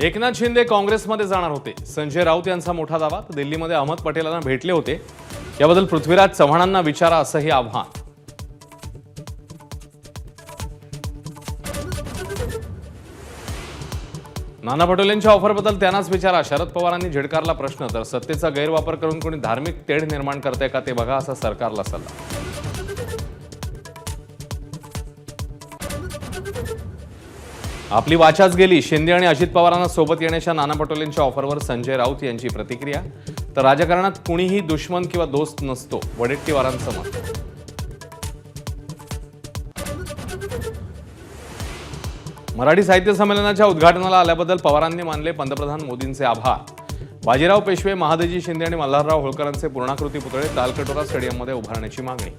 एकनाथ शिंदे काँग्रेसमध्ये जाणार होते. संजय राऊत यांचा मोठा दावा. दिल्लीमध्ये अहमद पटेलांना भेटले होते. याबद्दल पृथ्वीराज चव्हाणांना विचारा असंही आव्हान. नाना पटोलेंच्या ऑफरबद्दल त्यांनाच विचारा. शरद पवारांनी झिडकारला प्रश्न. तर सत्तेचा गैरवापर करून कोणी धार्मिक तेढ निर्माण करते का ते बघा असा सरकारला सल्ला. आपली वाचाच गेली. शिंदे आणि अजित पवारांना सोबत येण्याच्या नाना पटोलेंच्या ऑफरवर संजय राऊत यांची प्रतिक्रिया. तर राजकारणात कुणीही दुश्मन किंवा दोस्त नसतो, वडेट्टीवारांचं मत. मराठी साहित्य संमेलनाच्या उद्घाटनाला आल्याबद्दल पवारांनी मानले पंतप्रधान मोदींचे आभार. बाजीराव पेशवे, महादजी शिंदे आणि मल्हारराव होळकरांचे पूर्णाकृती पुतळे तालकटोरा स्टेडियममध्ये उभारण्याची मागणी.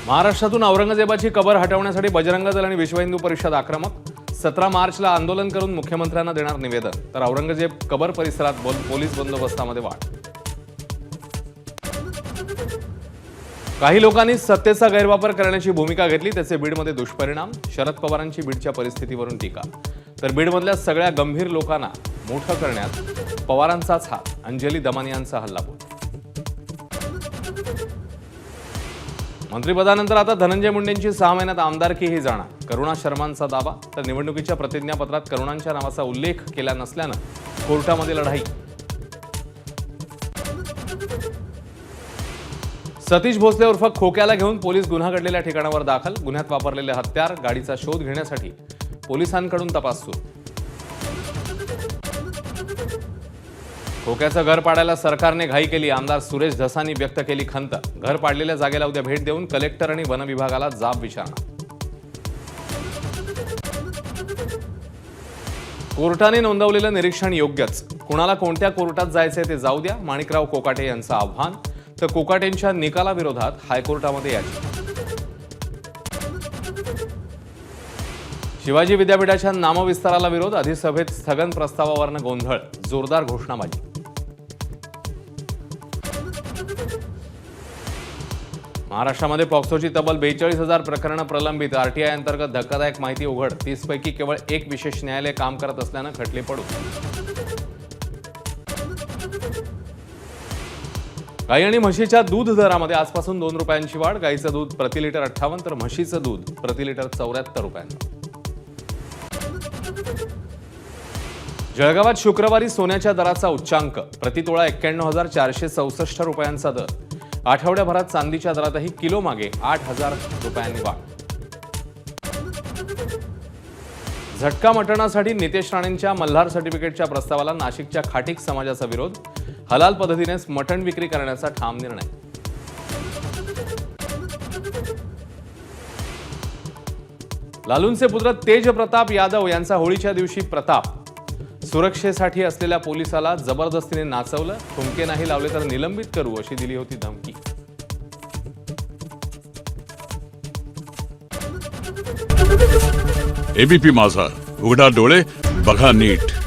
महाराष्ट्रातून औरंगजेबाची कबर हटवण्यासाठी बजरंग दल आणि विश्व हिंदू परिषद आक्रमक. 17 मार्चला आंदोलन करून मुख्यमंत्र्यांना देणार निवेदन. तर औरंगजेब कबर परिसरात पोलीस बंदोबस्तामध्ये वाढ. काही लोकांनी सत्तेचा गैरवापर करण्याची भूमिका घेतली, त्याचे बीडमध्ये दुष्परिणाम. शरद पवारांची बीडच्या परिस्थितीवरून टीका. तर बीडमधल्या सगळ्या गंभीर लोकांना मोठं करण्यात पवारांचाच हात. अंजली दमानी यांचा हल्लाबोल. मंत्रिपदानंतर आता धनंजय मुंडेंची 6 महिन्यात आमदारकीही जाणार. करुणा शर्मांचा दावा. तर निवडणुकीच्या प्रतिज्ञापत्रात करुणांच्या नावाचा उल्लेख केला नसल्यानं कोर्टामध्ये लढाई. सतीश भोसले उर्फ खोक्याला घेऊन पोलीस गुन्हा घडलेल्या ठिकाणावर दाखल. गुन्ह्यात वापरलेले हत्यार, गाडीचा शोध घेण्यासाठी पोलिसांकडून तपास सुरू. खोक्याचं घर पाडायला सरकारने घाई केली. आमदार सुरेश धसांनी व्यक्त केली खंत. घर पाडलेल्या जागेला उद्या भेट देऊन कलेक्टर आणि वन विभागाला जाब विचारणार. कोर्टाने नोंदवलेलं निरीक्षण योग्यच. कुणाला कोणत्या कोर्टात जायचंय ते जाऊ द्या, माणिकराव कोकाटे यांचं आव्हान. तर कोकाटेंच्या निकालाविरोधात हायकोर्टामध्ये याचिका. शिवाजी विद्यापीठाच्या नामविस्ताराला विरोध. अधिसभेत स्थगन प्रस्तावावरनं गोंधळ. जोरदार घोषणाबाजी. महाराष्ट्रामध्ये पॉक्सोची तब्बल 42,000 प्रकरणं प्रलंबित. आरटीआय अंतर्गत धक्कादायक माहिती उघड. 30 पैकी केवळ 1 विशेष न्यायालय काम करत असल्यानं खटले पडू. गाई आणि म्हशीच्या दूध दरामध्ये आजपासून 2 रुपयांची वाढ. गाईचं दूध प्रति लिटर 58 तर म्हशीचं दूध प्रति लिटर 74 रुपयांना. जळगावात शुक्रवारी सोन्याच्या दराचा उच्चांक. प्रतितोळा 91,464 रुपयांचा दर. आठवड्याभरात चांदीच्या दरातही किलो मागे 8,000 रुपयांनी वाढ. झटका मटणासाठी नितेश राणेंच्या मल्हार सर्टिफिकेटच्या प्रस्तावाला नाशिकच्या खाटीक समाजाचा विरोध. हलाल पद्धतीनेच मटण विक्री करण्याचा ठाम निर्णय. लालूंचे पुत्र तेज प्रताप यादव यांचा होळीच्या दिवशी प्रताप. सुरक्षेसाठी असलेल्या पोलिसाला जबरदस्तीने नाचवलं. ठुमके नाही लावले तर निलंबित करू अशी दिली होती धमकी. एबीपी माझा, उघडा डोळे बघा नीट.